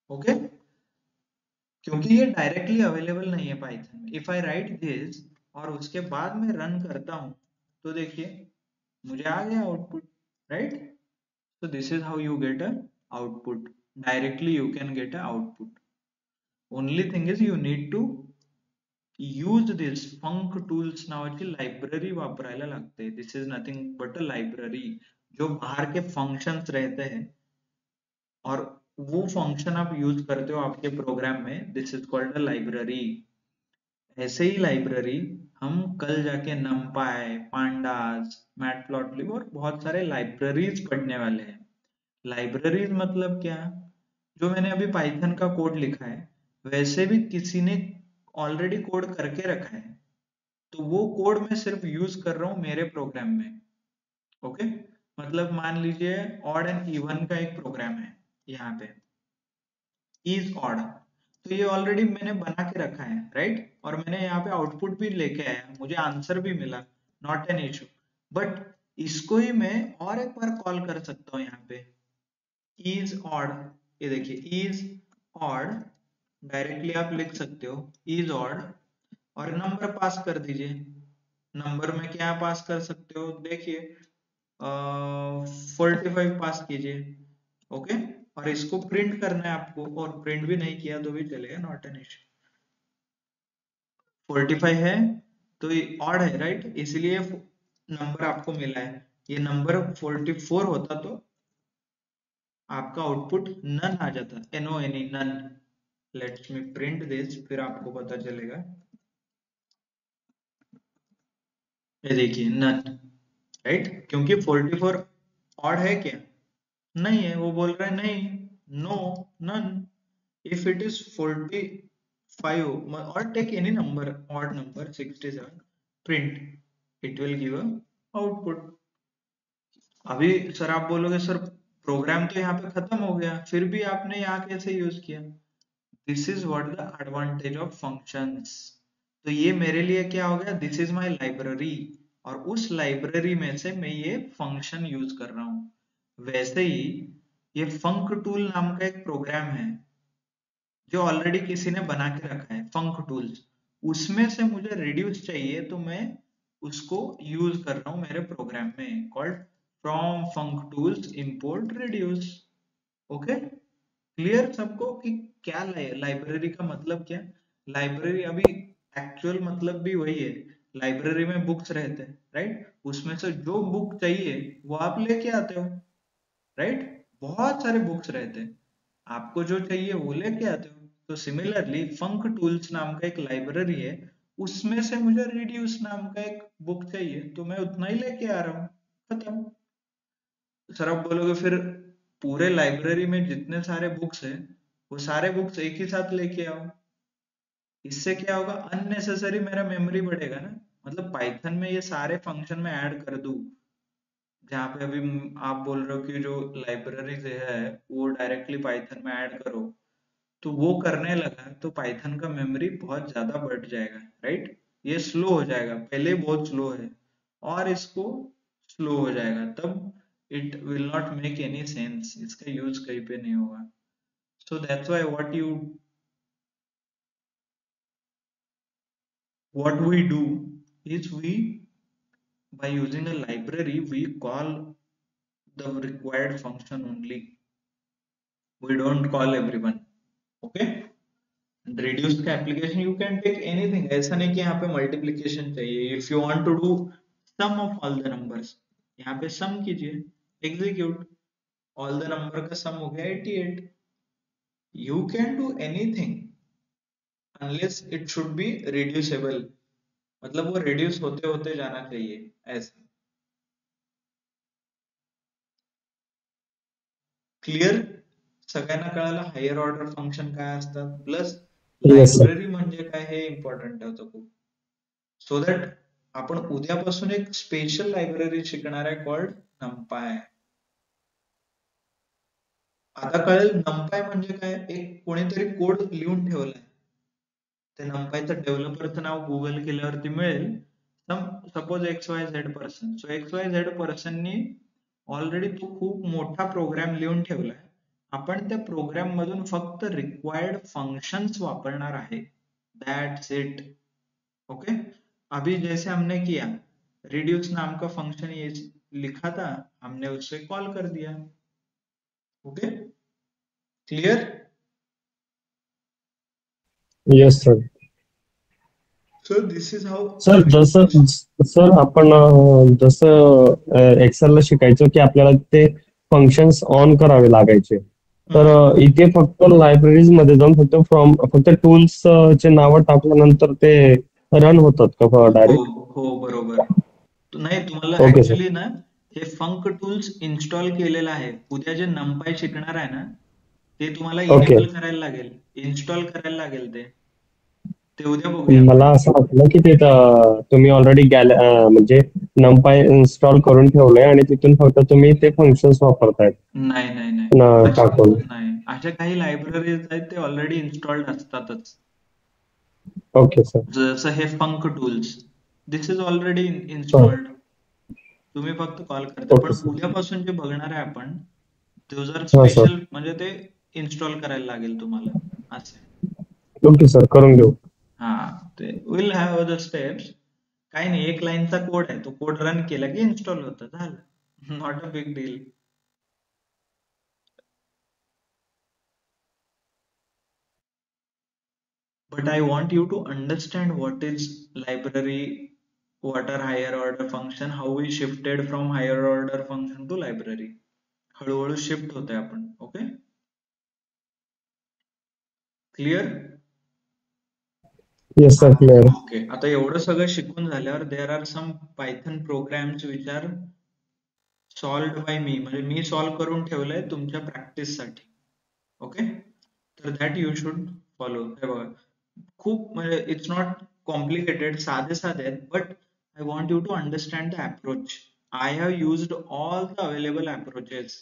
Speaker 1: Okay, क्योंकि ये डायरेक्टली अवेलेबल नहीं है पाइथन में। इफ आई राइट दिस और उसके बाद में रन करता हूं, तो देखिए मुझे आ गया output, right. So this is how you get a output. Directly you can get a output. Only thing is you need to use this func tools नावाची लाइब्ररी वापरायला लागते. This is nothing but a library जो बाहर के functions रहते हैं और वो function आप use करते हो आपके प्रोग्राम में. This is called a library. ऐसे ही लाइब्रेरी हम कल जाके numpy, pandas, matplotlib और बहुत सारे लाइब्रेरीज पढ़ने वाले हैं. लाइब्रेरीज मतलब क्या? जो मैंने अभी पाइथन का कोड लिखा है वैसे भी किसी ने ऑलरेडी कोड करके रखा है, तो वो कोड मैं सिर्फ यूज कर रहा हूँ मेरे प्रोग्राम में. ओके, मतलब मान लीजिए ऑड एंड इवन का एक प्रोग्राम है, यहाँ पे इज ऑड, तो ये ऑलरेडी मैंने बना के रखा है, राइट. और मैंने यहाँ पे आउटपुट भी लेके आया, मुझे आंसर भी मिला, नॉट एन इशू. बट इसको ही मैं और एक बार कॉल कर सकता हूँ यहाँ पे, इज ऑड. ये देखिए इज ऑड, डायरेक्टली आप लिख सकते हो इज ऑड और नंबर पास कर दीजिए. नंबर में क्या पास कर सकते हो, देखिए 45 पास कीजिए. ओके, और इसको प्रिंट करना है आपको, और प्रिंट भी नहीं किया तो भी चलेगा, नॉट एन इश्यू. 45 है तो ये ऑड है, राइट, इसलिए नंबर आपको मिला है. ये नंबर 44 होता तो आपका आउटपुट नन आ जाता, NONE none. Let's me print this, फिर आपको पता चलेगा. ये देखिए नन, राइट, क्योंकि 44 ऑड है क्या? नहीं है. वो बोल रहा है नहीं, no, none. If it is 45 और take any number, odd number 67, print, it will give a output. अभी सर आप बोलोगे सर प्रोग्राम तो यहाँ पे खत्म हो गया, फिर भी आपने यहाँ कैसे यूज किया? This is what the advantage of functions. तो ये मेरे लिए क्या हो गया, दिस इज माय लाइब्रेरी, और उस लाइब्रेरी में से मैं ये फंक्शन यूज कर रहा हूँ. वैसे ही ये फंक टूल नाम का एक प्रोग्राम है जो ऑलरेडी किसी ने बना के रखा है, फंक टूल्स. उसमें से मुझे रिड्यूस चाहिए तो मैं उसको यूज कर रहा हूँ मेरे प्रोग्राम में, called from funk tools import reduce. Okay, clear सबको कि क्या लाइब्रेरी का मतलब क्या? लाइब्रेरी अभी एक्चुअल मतलब भी वही है. लाइब्रेरी में बुक्स रहते हैं, राइट, उसमें से जो बुक चाहिए वो आप लेके आते हो, राइट. बहुत सारे बुक्स रहते हैं, आपको जो चाहिए वो लेके आते हो. तो सिमिलरली फंक टूल्स नाम का एक लाइब्रेरी है, उसमें से मुझे रिड्यूस नाम का एक बुक चाहिए तो मैं उतना ही लेके आ रहा हूँ, खत्म. सर आप बोलोगे फिर पूरे लाइब्रेरी में जितने सारे बुक्स हैं वो सारे बुक्स एक ही साथ लेके आओ. इससे क्या होगा, अननेसेसरी मेरा मेमोरी बढ़ेगा ना. मतलब पाइथन में ये सारे फंक्शन में ऐड कर दूं, जहाँ पे अभी आप बोल रहे हो कि जो लाइब्रेरी है वो डायरेक्टली पाइथन में ऐड करो, तो वो करने लगा तो पाइथन का मेमोरी बहुत ज्यादा बढ़ जाएगा, राइट. ये स्लो हो जाएगा, पहले बहुत स्लो है और इसको स्लो हो जाएगा, तब it will not make any sense, इसका यूज कहीं पे नहीं होगा. So that's why what we do is we, by using a library, we call the required function only. We don't call everyone. Okay, reduce का application you can take anything. ऐसा नहीं कि यहाँ पे multiplication चाहिए. If you want to do sum of all the numbers, यहाँ पे sum कीजिए, execute, all the number का sum हो गया 88. You can do anything unless it should be reducible. मतलब वो reduce होते होते जाना चाहिए, ऐसा. क्लिअर? सगळ्यांना कळालं हायर ऑर्डर फंक्शन काय असतात, प्लस
Speaker 2: येस सर.
Speaker 1: लायब्ररी म्हणजे काय हे इम्पॉर्टंट होतं खूप. सो दॅट आपण उद्यापासून एक स्पेशल लायब्ररी शिकणार आहे कॉल्ड नंपाय. आता कळेल नंपाय म्हणजे काय, एक कोणीतरी कोड लिहून ठेवलाय ते numpyचं डेव्हलपरचं नाव गुगल केल्यावरती मिळेल. सपोज XYZ पर्सन, सो XYZ पर्सननी ऑलरेडी तो खूप मोठा प्रोग्राम लिहून ठेवलाय. आपण त्या प्रोग्राम मधून फक्त रिक्वायर्ड फंक्शन्स वापरणार आहे. That's it. ओके, अभी जैसे हमने किया, रिड्यूस नाम का फंक्शन ये लिखा था, हमने उससे कॉल कर दिया. Okay, clear?
Speaker 2: Yes sir.
Speaker 1: So this is how.
Speaker 2: Sir जसं सर आपण जसं एक्सेलला शिकायचो की आपल्याला ते फंक्शन्स ऑन करावे लागायचे. तर इथे फक्त लायब्ररीज मध्ये जाऊन फक्त टूल्स चे नावं टाकल्यानंतर ते रन होतात का
Speaker 1: हो
Speaker 2: डायरेक्ट?
Speaker 1: हो बरोबर. नाही, तुम्हाला
Speaker 2: ओके सर.
Speaker 1: ऍक्च्युली ना हे फंक टूल्स इन्स्टॉल केलेलं आहे. उद्या जे नंपाय शिकणार आहे ना, ते तुम्हाला
Speaker 2: ओके.
Speaker 1: इनेबल करायला लागेल, इन्स्टॉल करायला लागेल. ते उद्या बघूया.
Speaker 2: मला असं वाटलं की ते तुम्ही ऑलरेडी म्हणजे नमपाय इन्स्टॉल करून ठेवलंय आणि तिथून फक्त तुम्ही ते फंक्शन्स वापरतायत
Speaker 1: नाही नाही नाही,
Speaker 2: टाकून.
Speaker 1: नाही, अशा काही लायब्ररीज आहेत ते ऑलरेडी इन्स्टॉल्ड असतातच.
Speaker 2: Okay sir.
Speaker 1: जसं हे functools, this is already installed. तुम्ही फक्त कॉल करता.
Speaker 2: ओके
Speaker 1: पण
Speaker 2: सर.
Speaker 1: उद्यापासून जे बघणार आहे आपण, तो जर
Speaker 2: हा सर.
Speaker 1: स्पेशल म्हणजे ते इन्स्टॉल करायला लागेल तुम्हाला असं.
Speaker 2: ओके सर, करून घेऊ.
Speaker 1: हा, ते विल हॅव द स्टेप्स. काही नाही, एक लाईनचा कोड आहे, तो कोड रन केला की इन्स्टॉल होतं, झालं. Not a big deal. But I want you to understand what is library, what are higher order function, how we shifted from higher order function to library. हळूहळू shift होतोय आपण. Okay, clear?
Speaker 2: Yes sir, clear.
Speaker 1: Okay, आता एवढं सगळं शिकून झाल्यावर there are some Python programs which are solved by me, म्हणजे मी सॉल्व्ह करून ठेवलंय तुमच्या प्रॅक्टिस साठी. ओके, तर दॅट यू शुड फॉलो. हे बघा, खूप म्हणजे इट्स नॉट कॉम्प्लिकेटेड, साधे साधे आहेत, but I want you to understand the approach. I have used all the available approaches.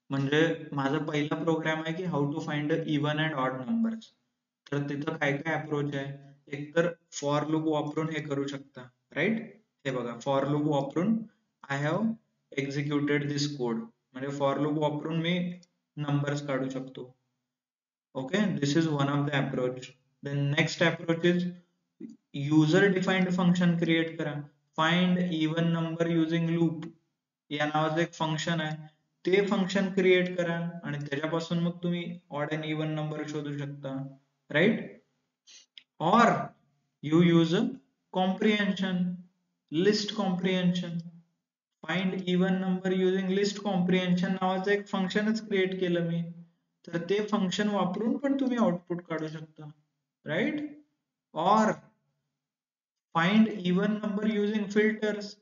Speaker 1: म्हणजे माझा पहिला प्रोग्राम आहे की how to find even and odd numbers. तर तिथं काय काय अप्रोच आहे, एकतर फॉर लूप वापरून हे करू शकता, राईट? हे बघा, फॉर लूप वापरून I have executed this code. म्हणजे फॉर लूप वापरून मी नंबर्स काढू शकतो. Okay, this is one of the approach. The next approach is user defined function create करा. Find even number using loop या नावाचं एक फंक्शन आहे, ते फंक्शन क्रिएट करा आणि त्याच्यापासून मग तुम्ही ऑड अँड इवन नंबर शोधू शकता, right? Or you use a comprehension, list comprehension. Find even number using list comprehension नावाचं एक फंक्शनच क्रिएट केलं मी. तर ते फंक्शन वापरून पण तुम्ही आउटपुट काढू शकता, right? Or find even number using filters.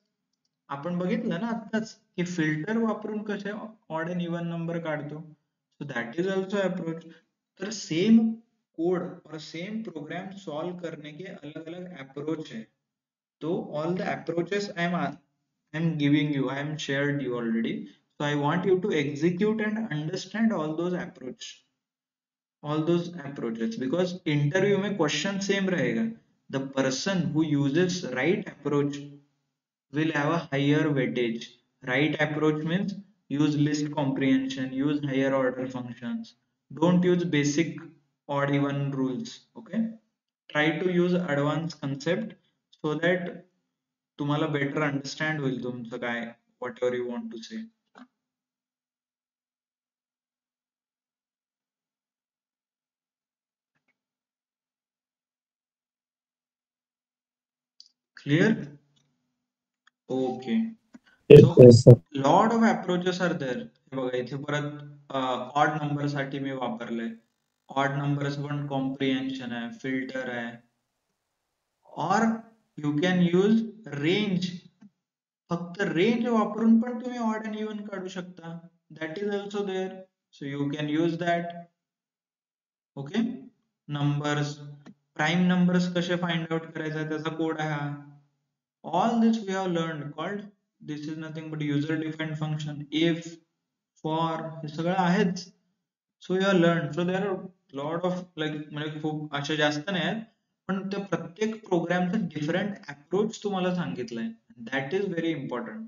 Speaker 1: आपण बघितलं ना आत्ताच की फिल्टर वापरून कसे ऑड अँड इवन नंबर काढतो. So that is also approach. तर सेम कोड और सेम प्रोग्राम सॉल्व करने के अलग अलग अप्रोच है. तो all the approaches I'm giving you, I am shared you already. So I want you to execute and understand all those approaches, because interview में question same रहेगा. The person who uses right approach will have a higher weightage. Right approach means use list comprehension, use higher order functions. Don't use basic odd even rules. Okay, try to use advanced concept so that तुम्हाला better understand होईल तुमचं काय, whatever you want to say. Clear? Okay. So
Speaker 2: yes sir.
Speaker 1: lot of approaches are there. हे बघा, इथे परत odd number साठी मी वापरलंय. odd numbers पण comprehension आहे, filter आहे. Or you can use range. फक्त रेंज वापरून पण तुम्ही ऑड अँड इवन काढू शकता. That is also there, so you can use that. Okay, numbers, prime numbers कसे फाइंड आउट करायचा त्याचा कोड आहे हा. All this we have learn called, this is nothing but user defined function. If, for, हे सगळं आहेच. So you have learn. So there are lot of, like म्हणजे खूप असे जास्त नाही आहेत, पण त्या प्रत्येक प्रोग्रामचं डिफरंट अप्रोच तुम्हाला सांगितलंय. That is very important.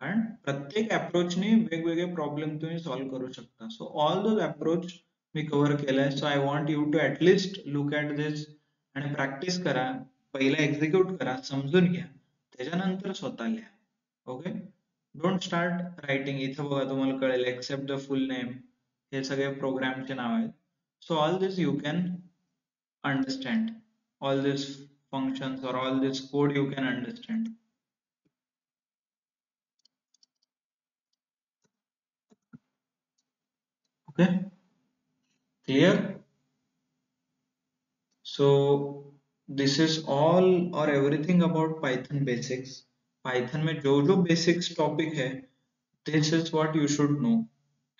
Speaker 1: कारण प्रत्येक अप्रोचने वेगवेगळे प्रॉब्लेम तुम्ही सॉल्व्ह करू शकता. सो ऑल दोज अप्रोच मी कव्हर केलाय. So I want you to at least look at this आणि प्रॅक्टिस करा. पहिला एक्झिक्यूट करा, समजून घ्या, त्याच्यानंतर स्वतः लिहा. Okay, don't start writing. इथं बघा तुम्हाला कळेल एक्सेप्ट द फुल नेम, हे सगळे प्रोग्रामचे नाव आहेत. So all this you can understand, all these functions or all this code you can understand. Okay, clear? So this is all or everything about Python basics. Python में जो जो basics topic है, this is what you should know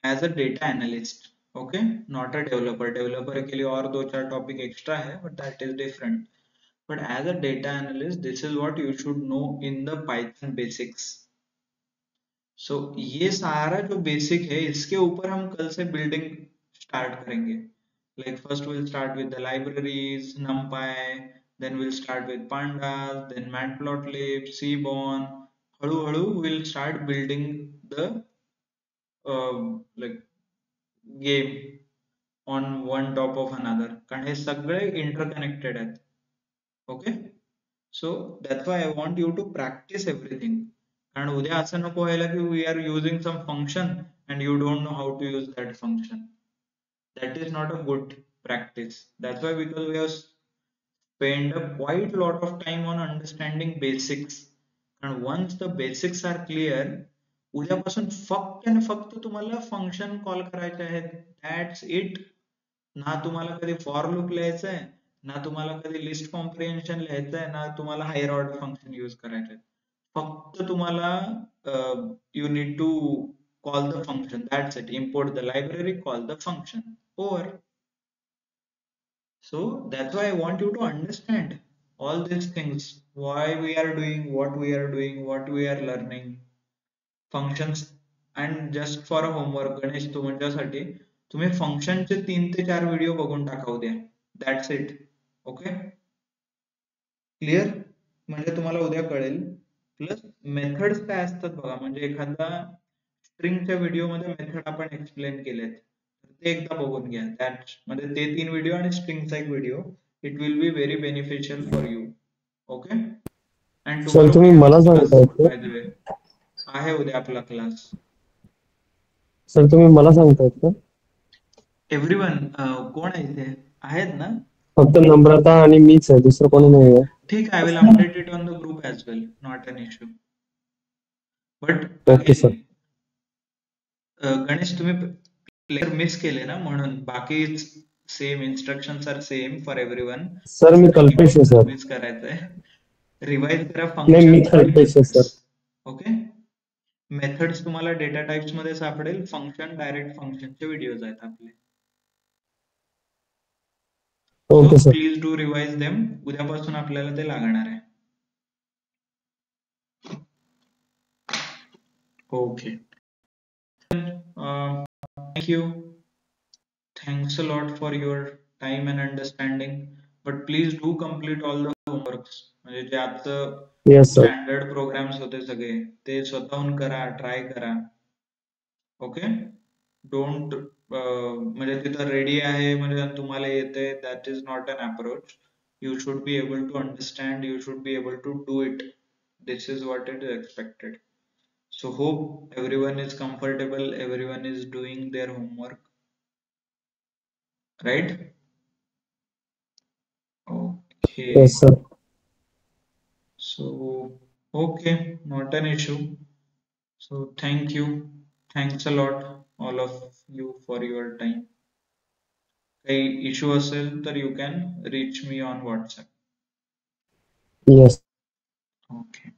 Speaker 1: as a data analyst. Okay, not a developer. Developer के लिए और दो चार topic extra है, but that is different. But as a data analyst, this is what you should know in the Python basics. सो ये सारा जो basic है इसके ऊपर हम कल से बिल्डिंग स्टार्ट करेंगे. Like first will start with the libraries, numpy, then we'll start with pandas, then matplotlib, seaborn. हळूहळू we'll start building the like game on one top of another, कारण हे सगळे इंटरकनेक्टेड आहेत. Okay, so that's why I want you to practice everything. कारण उद्या असं नको व्हायला की we are using some function and you don't know how to use that function. That is not a good practice. That's why, because we have spent a quite lot of time on understanding basics, and once the basics are clear, उद्यापासून फक्त आणि फक्त तुम्हाला function call करायचे आहेत. That's it. ना तुम्हाला कधी फॉर लूप लिहायचं आहे, ना तुम्हाला कधी लिस्ट कॉम्प्रिहेन्शन लिहायचं आहे, ना तुम्हाला हायर ऑर्डर फंक्शन यूज करायचे. फक्त तुम्हाला you need to call the function. That's it. Import the library, call the function. Over. So that's why I want you to understand all these things. Why we are doing what we are doing, what we are learning. Functions. And just for a homework, Ganesh तुमच्यासाठी तुम्ही फंक्शनचे 3 ते 4 video बघून टाका उद्या. That's it. Okay, clear? म्हणजे तुम्हाला उद्या कळेल. प्लस मेथड्स काय असतात बघा, म्हणजे एखादा स्ट्रिंगच्या व्हिडिओ मध्ये मेथड आपण एक्सप्लेन केलेत, ते एकदा बघून घ्या. दॅट म्हणजे ते 3 व्हिडिओ आणि स्ट्रिंगचा एक video. It will be very beneficial for you. Okay, and
Speaker 2: sir
Speaker 1: tomorrow we
Speaker 2: तुम्ही
Speaker 1: हॅव
Speaker 2: मला
Speaker 1: क्लास.
Speaker 2: सांगताय का?
Speaker 1: बाय द वे, आहे उद्या आपला क्लास.
Speaker 2: सर तुम्ही मला सांगतायत का?
Speaker 1: एव्हरीवन, कोण आहे इथे? आहेत ना?
Speaker 2: फक्त नम्रता आणि मीच आहे, दुसरं कोणी नाही आहे.
Speaker 1: ठीक आहे, I will update it on the group as well. Not an issue. But
Speaker 2: okay sir.
Speaker 1: Again Ganesh, तुम्ही लेक्चर मिस केले ना, म्हणून. बाकी same instructions are same for everyone.
Speaker 2: Sir मी कल्पेश आहे सर.
Speaker 1: मिस करायचंय. रिवाइज करा
Speaker 2: नाही, मी
Speaker 1: फंक्शन आणि
Speaker 2: कल्पेश आहे सर.
Speaker 1: ओके, मेथड्स तुम्हाला डेटा टाइप्स मध्ये सापडेल. फंक्शन, डायरेक्ट फंक्शनचे व्हिडिओज आहेत आपले.
Speaker 2: Okay
Speaker 1: so
Speaker 2: sir.
Speaker 1: Please do revise them. उद्यापासून आपल्याला ते लागणार आहे. Okay, thank you. Thanks a lot for your time and understanding. But please do complete all the homeworks. म्हणजे जे आजचं
Speaker 2: येस सर.
Speaker 1: स्टँडर्ड प्रोग्राम्स होते सगळे, ते स्वतःहून करा, ट्राय करा. ओके, डोंट म्हणजे तिथं रेडी आहे म्हणजे तुम्हाला येते, that is not an approach. You should be able to understand, you should be able to do it. This is what it is expected. So hope everyone is comfortable, everyone is doing their homework, right? Okay,
Speaker 2: yes sir.
Speaker 1: so okay, not an issue. So thank you, thanks a lot all of you for your time. काही issue असेल तर you can reach me on WhatsApp.
Speaker 2: Yes.
Speaker 1: Okay.